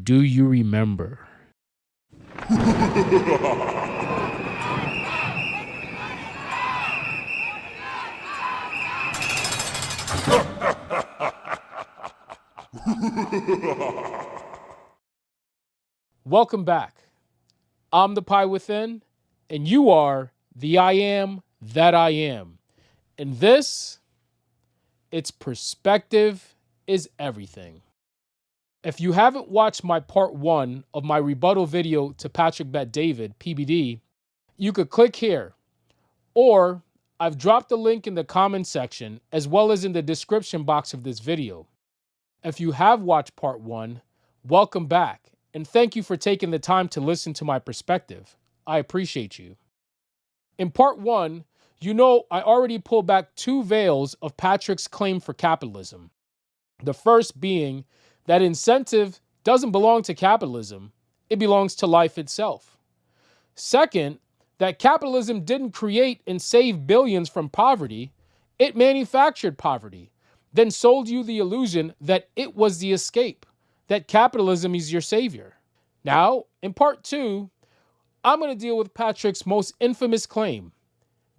Do you remember? Welcome back. I'm the Pie Within, and you are the I Am That I Am. And this, it's perspective is everything. If you haven't watched my part 1 of my rebuttal video to Patrick Bet-David, PBD, you could click here. Or I've dropped the link in the comment section as well as in the description box of this video. If you have watched part 1, welcome back. And thank you for taking the time to listen to my perspective. I appreciate you. In part 1, you know I already pulled back 2 veils of Patrick's claim for capitalism. The first being that incentive doesn't belong to capitalism, it belongs to life itself. Second, that capitalism didn't create and save billions from poverty, it manufactured poverty, then sold you the illusion that it was the escape, that capitalism is your savior. Now, in part 2, I'm going to deal with Patrick's most infamous claim,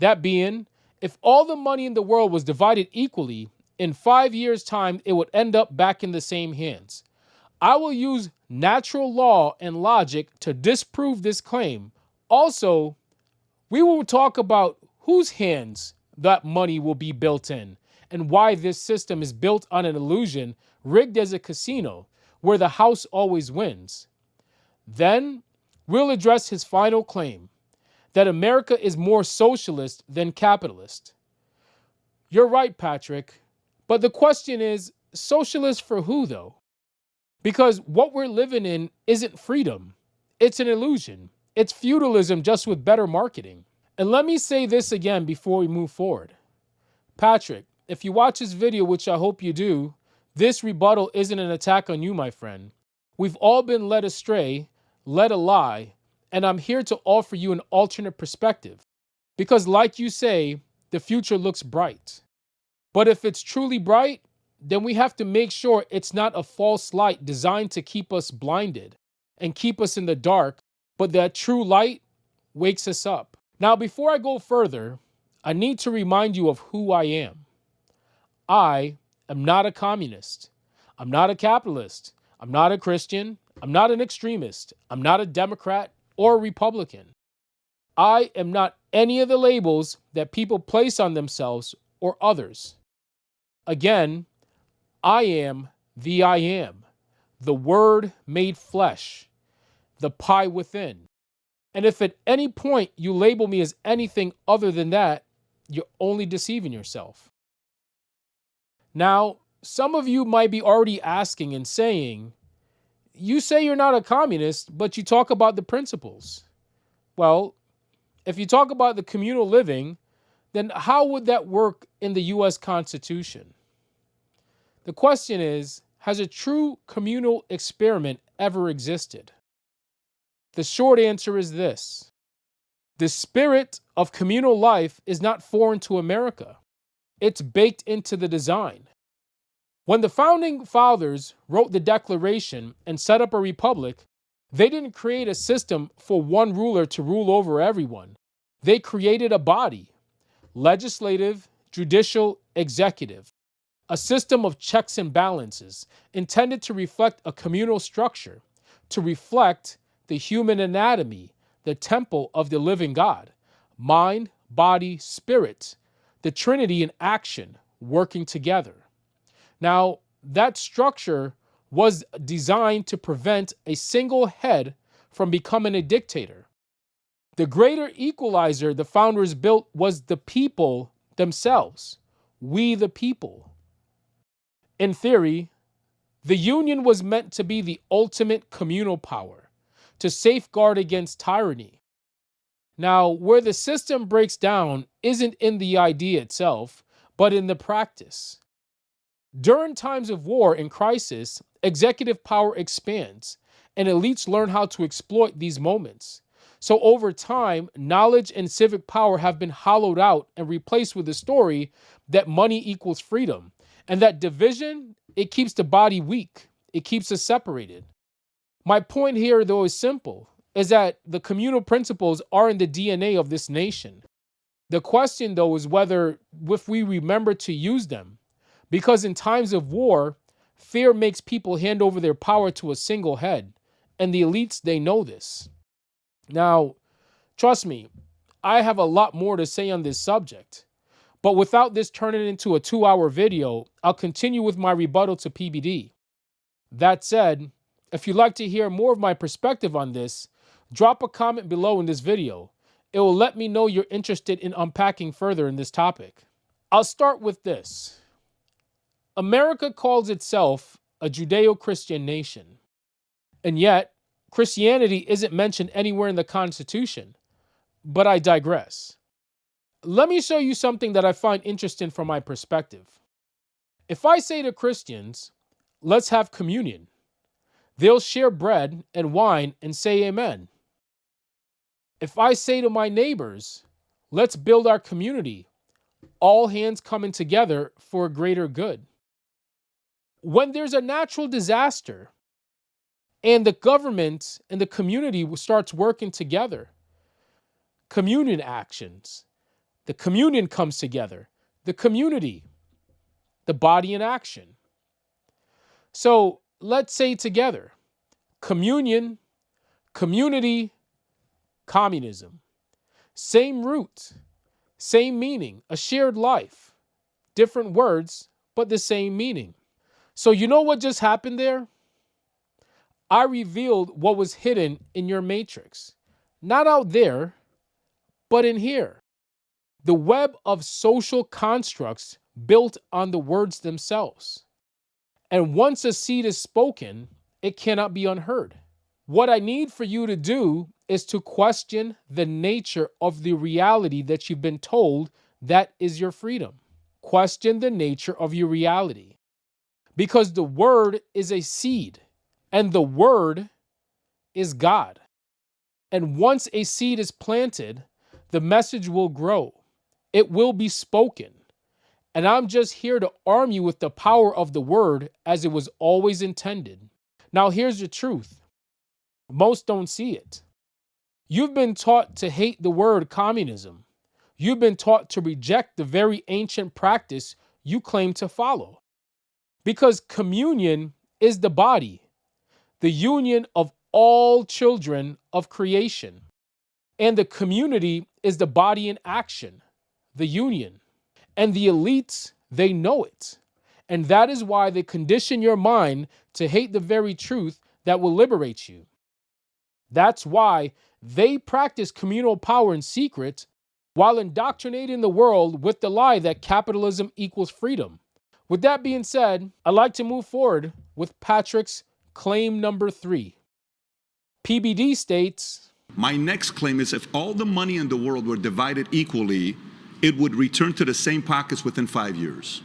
that being, if all the money in the world was divided equally, in 5 years' time, it would end up back in the same hands. I will use natural law and logic to disprove this claim. Also, we will talk about whose hands that money will be built in and why this system is built on an illusion rigged as a casino where the house always wins. Then we'll address his final claim that America is more socialist than capitalist. You're right, Patrick, but the question is, socialist for who though? Because what we're living in isn't freedom. It's an illusion. It's feudalism just with better marketing. And let me say this again before we move forward. Patrick, if you watch this video, which I hope you do, this rebuttal isn't an attack on you, my friend. We've all been led astray, led a lie, and I'm here to offer you an alternate perspective. Because like you say, the future looks bright. But if it's truly bright, then we have to make sure it's not a false light designed to keep us blinded and keep us in the dark, but that true light wakes us up. Now, before I go further, I need to remind you of who I am. I am not a communist. I'm not a capitalist. I'm not a Christian. I'm not an extremist. I'm not a Democrat or a Republican. I am not any of the labels that people place on themselves or others. Again, I am the I am, the Word made flesh, the Pie Within. And if at any point you label me as anything other than that, you're only deceiving yourself. Now, some of you might be already asking and saying, you say you're not a communist, but you talk about the principles. Well, if you talk about the communal living, then how would that work in the U.S. Constitution? The question is, has a true communal experiment ever existed? The short answer is this. The spirit of communal life is not foreign to America. It's baked into the design. When the founding fathers wrote the Declaration and set up a republic, they didn't create a system for one ruler to rule over everyone. They created a body, legislative, judicial, executive, a system of checks and balances intended to reflect a communal structure, to reflect the human anatomy, the temple of the living God, mind, body, spirit, the Trinity in action, working together. Now, that structure was designed to prevent a single head from becoming a dictator. The greater equalizer the founders built was the people themselves, we the people. In theory, the union was meant to be the ultimate communal power, to safeguard against tyranny. Now, where the system breaks down isn't in the idea itself, but in the practice. During times of war and crisis, executive power expands, and elites learn how to exploit these moments. So over time, knowledge and civic power have been hollowed out and replaced with the story that money equals freedom, and that division, it keeps the body weak. It keeps us separated. My point here, though, is simple, is that the communal principles are in the DNA of this nation. The question, though, is whether if we remember to use them, because in times of war, fear makes people hand over their power to a single head, and the elites, they know this. Now, trust me, I have a lot more to say on this subject, but without this turning into a 2-hour video, I'll continue with my rebuttal to PBD. That said, if you'd like to hear more of my perspective on this, drop a comment below in this video. It will let me know you're interested in unpacking further in this topic. I'll start with this. America calls itself a Judeo-Christian nation, and yet Christianity isn't mentioned anywhere in the Constitution. But I digress. Let me show you something that I find interesting from my perspective. If I say to Christians, let's have communion, they'll share bread and wine and say amen. If I say to my neighbors, let's build our community, all hands coming together for a greater good. When there's a natural disaster and the government and the community starts working together, communion actions, the communion comes together, the community, the body in action. So let's say together, communion, community, communism. Same root, same meaning, a shared life. Different words, but the same meaning. So you know what just happened there? I revealed what was hidden in your matrix. Not out there, but in here. The web of social constructs built on the words themselves. And once a seed is spoken, it cannot be unheard. What I need for you to do is to question the nature of the reality that you've been told that is your freedom. Question the nature of your reality. Because the word is a seed, and the word is God. And once a seed is planted, the message will grow. It will be spoken. And I'm just here to arm you with the power of the word as it was always intended. Now, here's the truth. Most don't see it. You've been taught to hate the word communism. You've been taught to reject the very ancient practice you claim to follow. Because communion is the body, the union of all children of creation. And the community is the body in action, the union. And the elites, they know it. And that is why they condition your mind to hate the very truth that will liberate you. That's why they practice communal power in secret while indoctrinating the world with the lie that capitalism equals freedom. With that being said, I'd like to move forward with Patrick's claim number 3. PBD states, my next claim is if all the money in the world were divided equally, it would return to the same pockets within 5 years.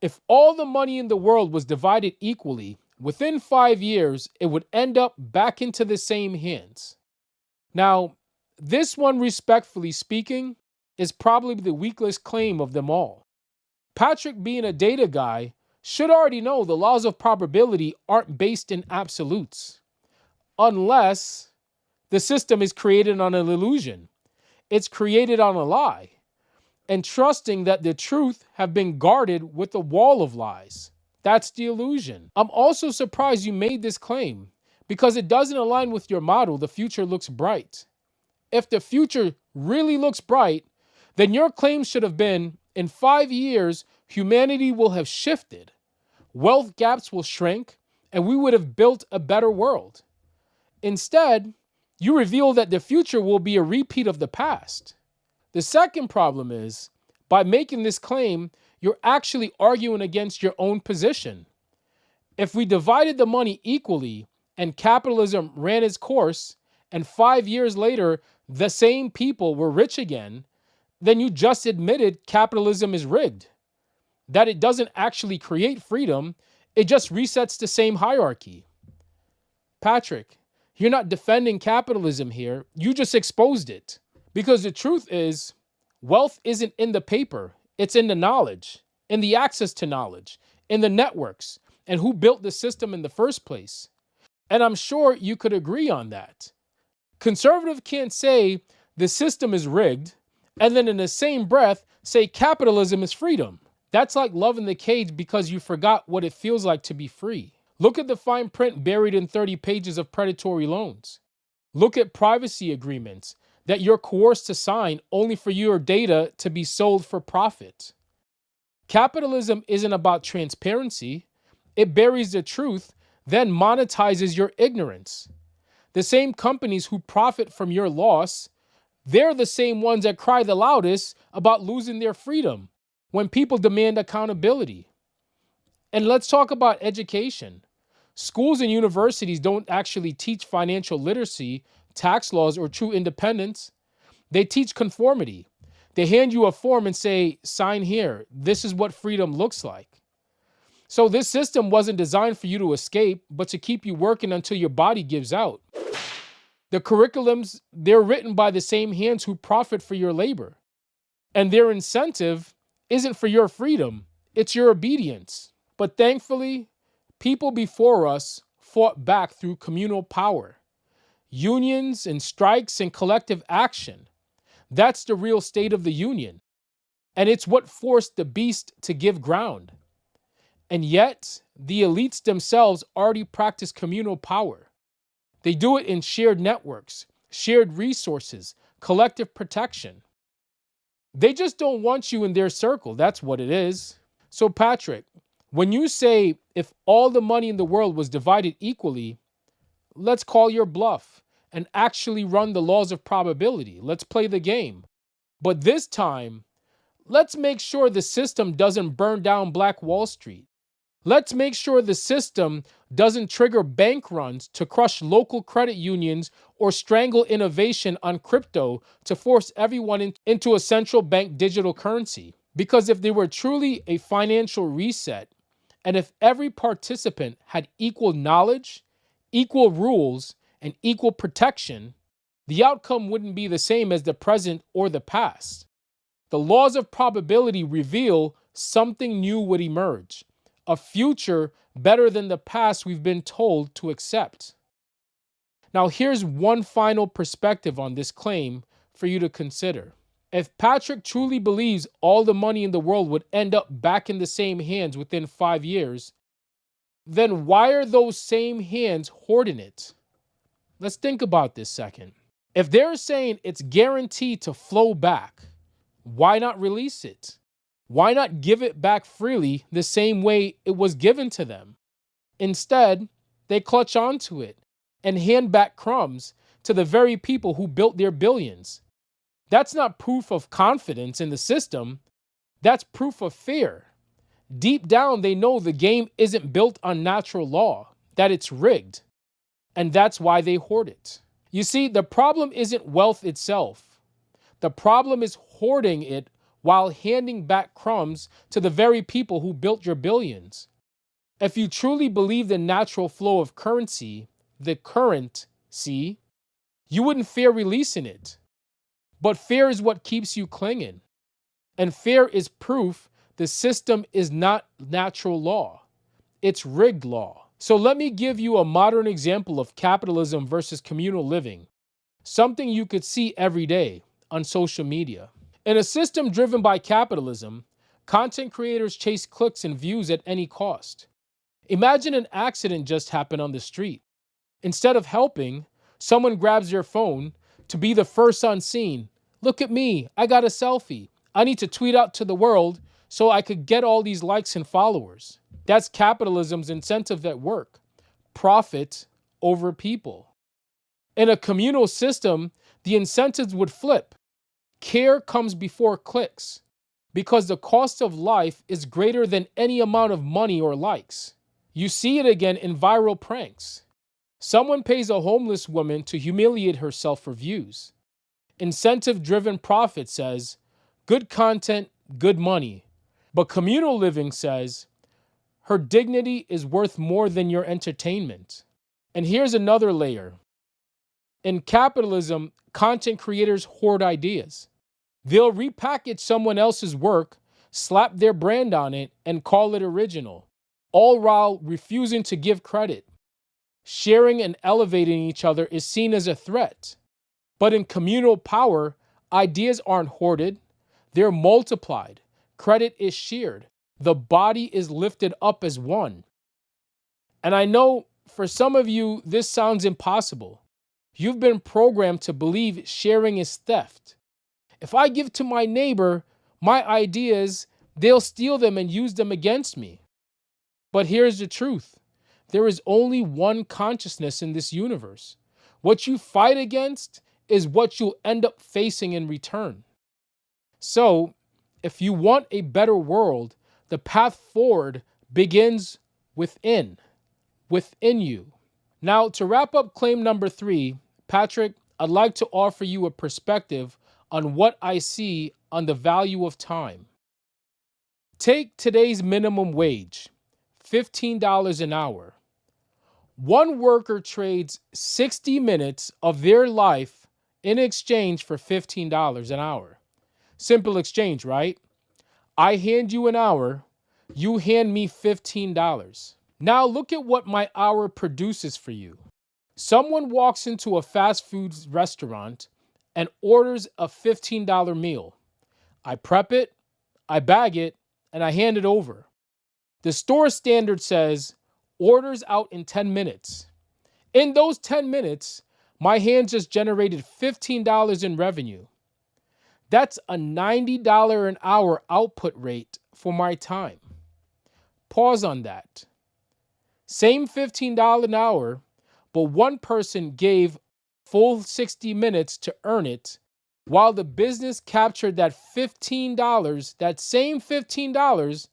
If all the money in the world was divided equally, within 5 years, it would end up back into the same hands. Now, this one, respectfully speaking, is probably the weakest claim of them all. Patrick, being a data guy, should already know the laws of probability aren't based in absolutes, unless the system is created on an illusion. It's created on a lie, and trusting that the truth have been guarded with a wall of lies. That's the illusion. I'm also surprised you made this claim, because it doesn't align with your motto, the future looks bright. If the future really looks bright, then your claim should have been, in 5 years, humanity will have shifted, wealth gaps will shrink, and we would have built a better world. Instead, you reveal that the future will be a repeat of the past. The second problem is, by making this claim, you're actually arguing against your own position. If we divided the money equally and capitalism ran its course, and 5 years later, the same people were rich again, then you just admitted capitalism is rigged. That it doesn't actually create freedom, it just resets the same hierarchy. Patrick, you're not defending capitalism here, you just exposed it. Because the truth is, wealth isn't in the paper, it's in the knowledge, in the access to knowledge, in the networks, and who built the system in the first place. And I'm sure you could agree on that. Conservative can't say the system is rigged and then in the same breath say capitalism is freedom. That's like loving the cage because you forgot what it feels like to be free. Look at the fine print buried in 30 pages of predatory loans. Look at privacy agreements that you're coerced to sign only for your data to be sold for profit. Capitalism isn't about transparency. It buries the truth, then monetizes your ignorance. The same companies who profit from your loss, they're the same ones that cry the loudest about losing their freedom when people demand accountability. And let's talk about education. Schools and universities don't actually teach financial literacy, tax laws, or true independence. They teach conformity. They hand you a form and say, sign here. This is what freedom looks like. So this system wasn't designed for you to escape, but to keep you working until your body gives out. The curriculums, they're written by the same hands who profit for your labor. And their incentive isn't for your freedom, it's your obedience. But thankfully, people before us fought back through communal power, unions and strikes and collective action. That's the real state of the union. And it's what forced the beast to give ground. And yet, the elites themselves already practice communal power. They do it in shared networks, shared resources, collective protection. They just don't want you in their circle. That's what it is. So, Patrick, when you say if all the money in the world was divided equally, let's call your bluff and actually run the laws of probability. Let's play the game. But this time, let's make sure the system doesn't burn down Black Wall Street. Let's make sure the system doesn't trigger bank runs to crush local credit unions or strangle innovation on crypto to force everyone into a central bank digital currency. Because if there were truly a financial reset, and if every participant had equal knowledge, equal rules, and equal protection, the outcome wouldn't be the same as the present or the past. The laws of probability reveal something new would emerge, a future better than the past we've been told to accept. Now, here's one final perspective on this claim for you to consider. If Patrick truly believes all the money in the world would end up back in the same hands within 5 years, then why are those same hands hoarding it? Let's think about this second. If they're saying it's guaranteed to flow back, why not release it? Why not give it back freely the same way it was given to them? Instead, they clutch onto it and hand back crumbs to the very people who built their billions. That's not proof of confidence in the system. That's proof of fear. Deep down, they know the game isn't built on natural law, that it's rigged. And that's why they hoard it. You see, the problem isn't wealth itself. The problem is hoarding it while handing back crumbs to the very people who built your billions. If you truly believe the natural flow of currency, the currency, you wouldn't fear releasing it. But fear is what keeps you clinging. And fear is proof the system is not natural law. It's rigged law. So let me give you a modern example of capitalism versus communal living, something you could see every day on social media. In a system driven by capitalism, content creators chase clicks and views at any cost. Imagine an accident just happened on the street. Instead of helping, someone grabs their phone to be the first on scene. Look at me, I got a selfie. I need to tweet out to the world so I could get all these likes and followers. That's capitalism's incentive at work. Profit over people. In a communal system, the incentives would flip. Care comes before clicks because the cost of life is greater than any amount of money or likes. You see it again in viral pranks. Someone pays a homeless woman to humiliate herself for views. Incentive-driven profit says, good content, good money. But communal living says, her dignity is worth more than your entertainment. And here's another layer. In capitalism, content creators hoard ideas. They'll repackage someone else's work, slap their brand on it, and call it original, all while refusing to give credit. Sharing and elevating each other is seen as a threat. But in communal power, ideas aren't hoarded, they're multiplied. Credit is shared. The body is lifted up as one. And I know for some of you, this sounds impossible. You've been programmed to believe sharing is theft. If I give to my neighbor my ideas, they'll steal them and use them against me. But here's the truth. There is only one consciousness in this universe. What you fight against is what you'll end up facing in return. So, if you want a better world, the path forward begins within you. Now, to wrap up claim number 3, Patrick, I'd like to offer you a perspective on what I see on the value of time. Take today's minimum wage, $15 an hour. One worker trades 60 minutes of their life in exchange for $15 an hour. Simple exchange, right? I hand you an hour, you hand me $15. Now look at what my hour produces for you. Someone walks into a fast food restaurant and orders a $15 meal. I prep it, I bag it, and I hand it over. The store standard says, orders out in 10 minutes. In those 10 minutes, my hand just generated $15 in revenue. That's a $90 an hour output rate for my time. Pause on that. Same $15 an hour, but one person gave full 60 minutes to earn it, while the business captured that $15, that same $15,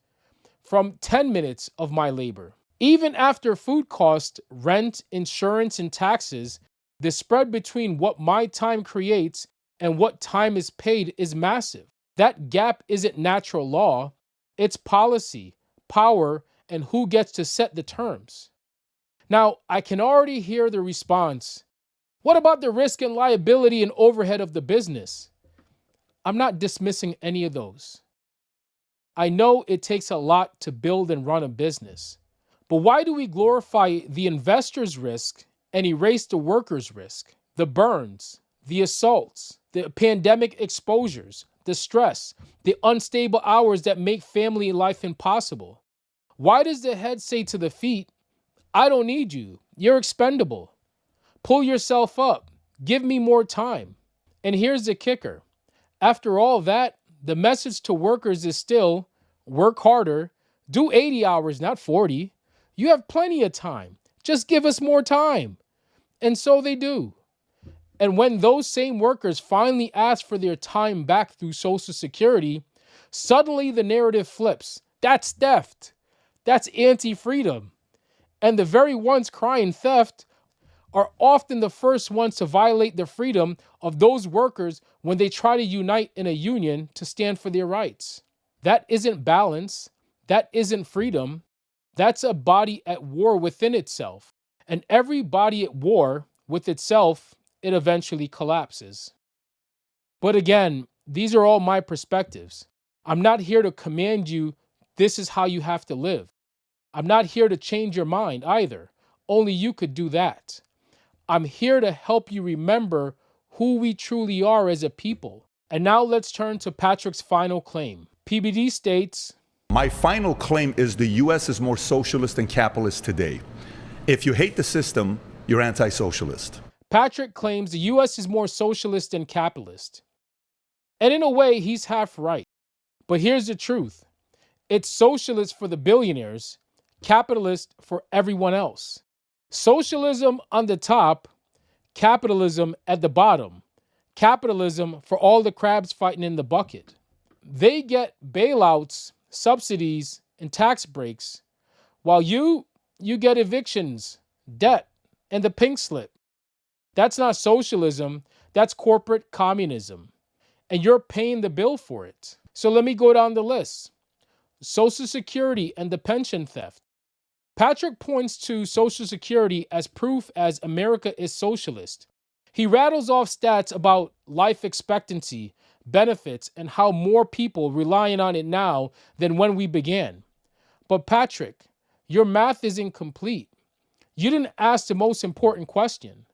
from 10 minutes of my labor. Even after food cost, rent, insurance, and taxes, the spread between what my time creates and what time is paid is massive. That gap isn't natural law, it's policy, power, and who gets to set the terms. Now, I can already hear the response. What about the risk and liability and overhead of the business? I'm not dismissing any of those. I know it takes a lot to build and run a business, but why do we glorify the investor's risk and erase the worker's risk? The burns, the assaults, the pandemic exposures, the stress, the unstable hours that make family life impossible. Why does the head say to the feet, I don't need you, you're expendable. Pull yourself up, give me more time. And here's the kicker. After all that, the message to workers is still, work harder, do 80 hours, not 40. You have plenty of time. Just give us more time. And so they do. And when those same workers finally ask for their time back through Social Security, suddenly the narrative flips. That's theft. That's anti-freedom. And the very ones crying theft are often the first ones to violate the freedom of those workers when they try to unite in a union to stand for their rights. That isn't balance. That isn't freedom. That's a body at war within itself. And every body at war with itself, it eventually collapses. But again, these are all my perspectives. I'm not here to command you, this is how you have to live. I'm not here to change your mind either. Only you could do that. I'm here to help you remember who we truly are as a people. And now let's turn to Patrick's final claim. PBD states, My final claim is the U.S. is more socialist than capitalist today. If you hate the system, you're anti-socialist. Patrick claims the U.S. is more socialist than capitalist. And in a way, he's half right. But here's the truth. It's socialist for the billionaires, capitalist for everyone else. Socialism on the top, capitalism at the bottom. Capitalism for all the crabs fighting in the bucket. They get bailouts, subsidies, and tax breaks, while you get evictions, debt, and the pink slip. That's not socialism, that's corporate communism. And you're paying the bill for it. So let me go down the list. Social Security and the pension theft. Patrick points to Social Security as proof as America is socialist. He rattles off stats about life expectancy, benefits, and how more people relying on it now than when we began. But Patrick, your math is incomplete. You didn't ask the most important question.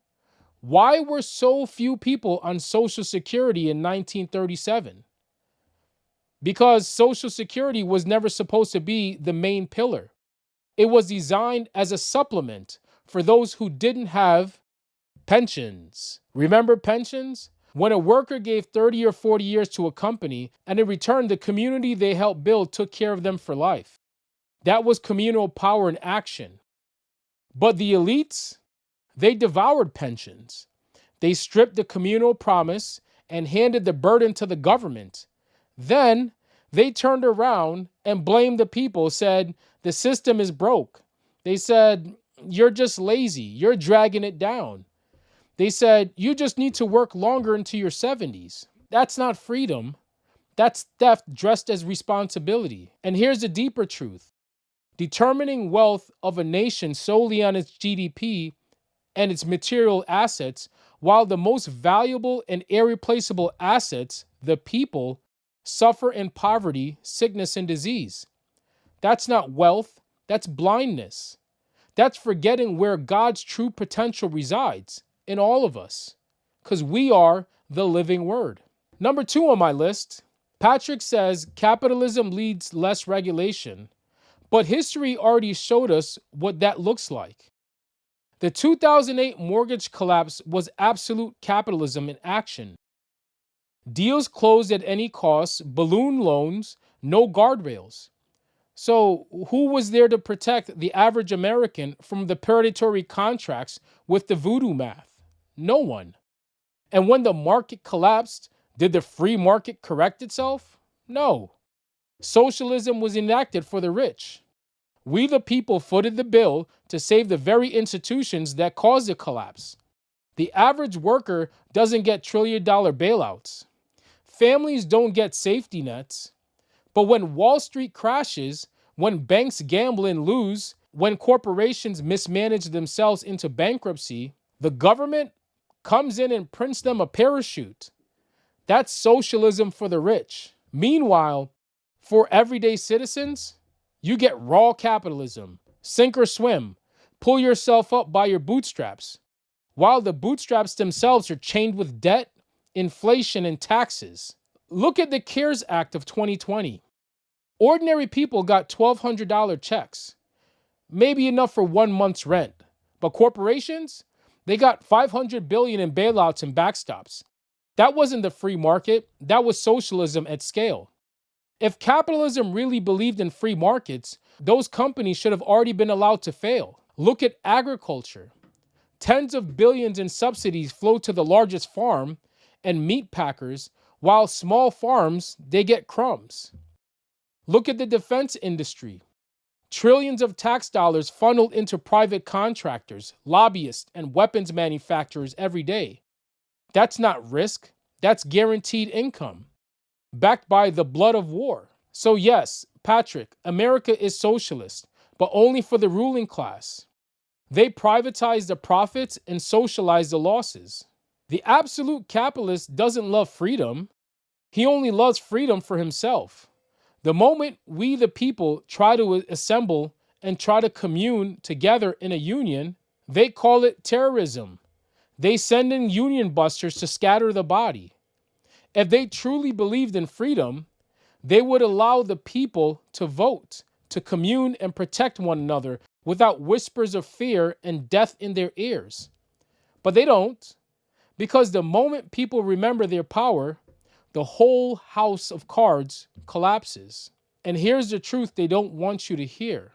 Why were so few people on Social Security in 1937? Because Social Security was never supposed to be the main pillar. It was designed as a supplement for those who didn't have pensions. Remember pensions? When a worker gave 30 or 40 years to a company, and in return, the community they helped build took care of them for life. That was communal power in action. But the elites, they devoured pensions. They stripped the communal promise and handed the burden to the government. Then they turned around and blamed the people, said, the system is broke. They said, you're just lazy. You're dragging it down. They said, you just need to work longer into your 70s. That's not freedom. That's theft dressed as responsibility. And here's the deeper truth. Determining wealth of a nation solely on its GDP and its material assets, while the most valuable and irreplaceable assets, the people, suffer in poverty, sickness, and disease. That's not wealth, that's blindness. That's forgetting where God's true potential resides, in all of us, because we are the living word. Number 2 on my list, Patrick says capitalism leads less regulation, but history already showed us what that looks like. The 2008 mortgage collapse was absolute capitalism in action. Deals closed at any cost, balloon loans, no guardrails. So who was there to protect the average American from the predatory contracts with the voodoo math? No one. And when the market collapsed, did the free market correct itself? No. Socialism was enacted for the rich. We the people footed the bill to save the very institutions that caused the collapse. The average worker doesn't get trillion-dollar bailouts. Families don't get safety nets. But when Wall Street crashes, when banks gamble and lose, when corporations mismanage themselves into bankruptcy, the government comes in and prints them a parachute. That's socialism for the rich. Meanwhile, for everyday citizens, you get raw capitalism, sink or swim, pull yourself up by your bootstraps, while the bootstraps themselves are chained with debt, inflation, and taxes. Look at the CARES Act of 2020. Ordinary people got $1,200 checks, maybe enough for 1 month's rent. But corporations, they got $500 billion in bailouts and backstops. That wasn't the free market. That was socialism at scale. If capitalism really believed in free markets, those companies should have already been allowed to fail. Look at agriculture. Tens of billions in subsidies flow to the largest farm and meat packers, while small farms, they get crumbs. Look at the defense industry. Trillions of tax dollars funneled into private contractors, lobbyists, and weapons manufacturers every day. That's not risk. That's guaranteed income, backed by the blood of war. So yes, Patrick, America is socialist, but only for the ruling class. They privatize the profits and socialize the losses. The absolute capitalist doesn't love freedom. He only loves freedom for himself. The moment we, the people, try to assemble and try to commune together in a union, they call it terrorism. They send in union busters to scatter the body. If they truly believed in freedom, they would allow the people to vote, to commune and protect one another without whispers of fear and death in their ears. But they don't, because the moment people remember their power, the whole house of cards collapses. And here's the truth they don't want you to hear.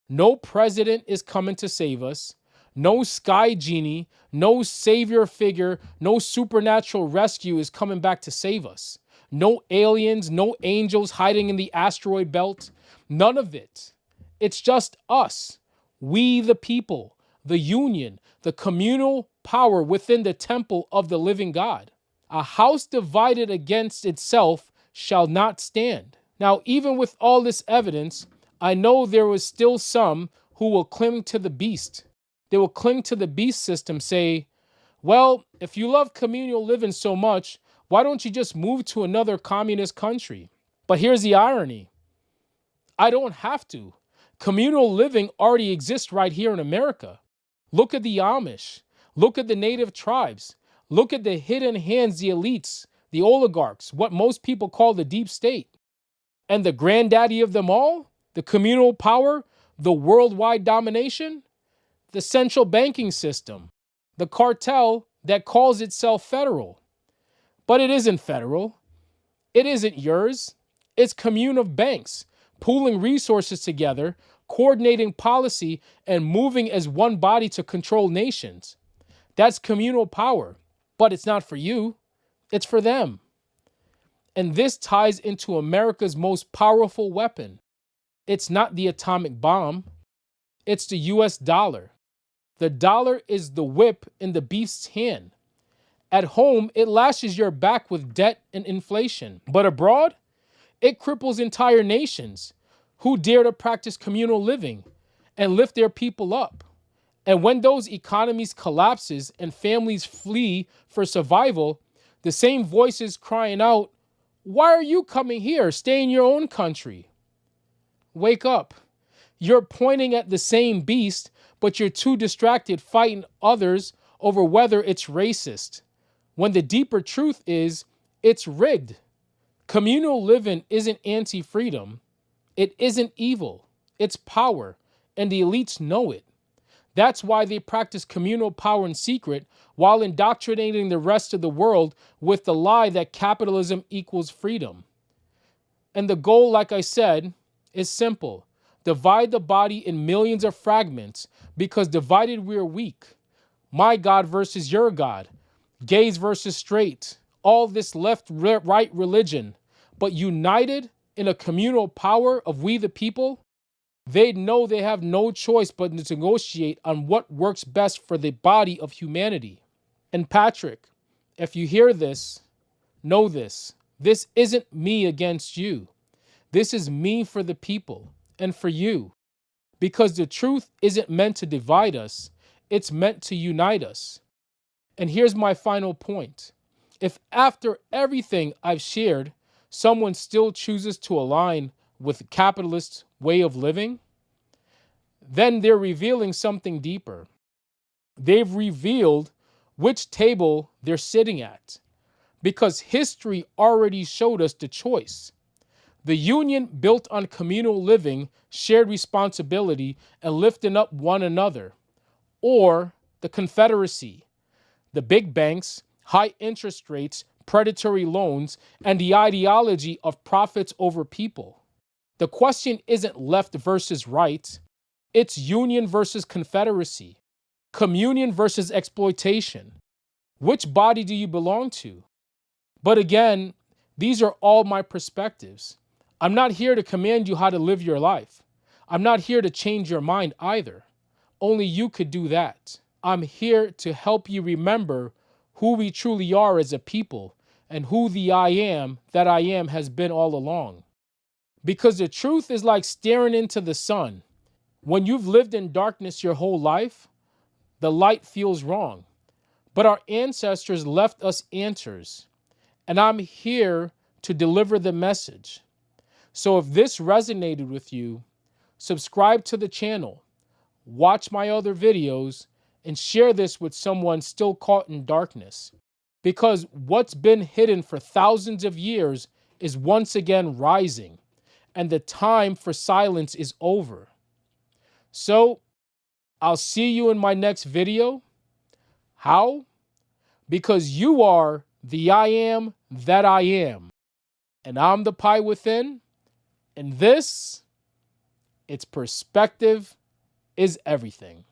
No president is coming to save us. No sky genie, no savior figure, no supernatural rescue is coming back to save us. No aliens, no angels hiding in the asteroid belt. None of it. It's just us. We the people, the union, the communal power within the temple of the living God. A house divided against itself shall not stand. Now, even with all this evidence, I know there was still some who will cling to the beast. They will cling to the beast system, say, well, if you love communal living so much, why don't you just move to another communist country? But here's the irony. I don't have to. Communal living already exists right here in America. Look at the Amish. Look at the native tribes. Look at the hidden hands, the elites, the oligarchs, what most people call the deep state. And the granddaddy of them all, the communal power, the worldwide domination, the central banking system, the cartel that calls itself federal. But it isn't federal. It isn't yours. It's commune of banks, pooling resources together, coordinating policy, and moving as one body to control nations. That's communal power. But it's not for you. It's for them. And this ties into America's most powerful weapon. It's not the atomic bomb. It's the US dollar. The dollar is the whip in the beast's hand. At home, it lashes your back with debt and inflation. But abroad, it cripples entire nations who dare to practice communal living and lift their people up. And when those economies collapses and families flee for survival, the same voices crying out, "Why are you coming here? Stay in your own country." Wake up. You're pointing at the same beast, but you're too distracted fighting others over whether it's racist, when the deeper truth is it's rigged. Communal living isn't anti-freedom. It isn't evil. It's power, and the elites know it. That's why they practice communal power in secret while indoctrinating the rest of the world with the lie that capitalism equals freedom. And the goal, like I said, is simple. Divide the body in millions of fragments, because divided we are weak. My God versus your God. Gays versus straight. All this left-right religion. But united in a communal power of we the people, they know they have no choice but to negotiate on what works best for the body of humanity. And Patrick, if you hear this, know this. This isn't me against you. This is me for the people and for you. Because the truth isn't meant to divide us. It's meant to unite us. And here's my final point. If after everything I've shared, someone still chooses to align with the capitalist way of living, then they're revealing something deeper. They've revealed which table they're sitting at, because history already showed us the choice. The union built on communal living, shared responsibility, and lifting up one another, or the Confederacy, the big banks, high interest rates, predatory loans, and the ideology of profits over people. The question isn't left versus right. It's union versus confederacy, communion versus exploitation. Which body do you belong to? But again, these are all my perspectives. I'm not here to command you how to live your life. I'm not here to change your mind either. Only you could do that. I'm here to help you remember who we truly are as a people and who the I am that I am has been all along. Because the truth is like staring into the sun. When you've lived in darkness your whole life, the light feels wrong. But our ancestors left us answers, and I'm here to deliver the message. So if this resonated with you, subscribe to the channel, watch my other videos, and share this with someone still caught in darkness. Because what's been hidden for thousands of years is once again rising, and the time for silence is over. So, I'll see you in my next video. How? Because you are the I am that I am. And I'm the Pi within. And this, its perspective, is everything.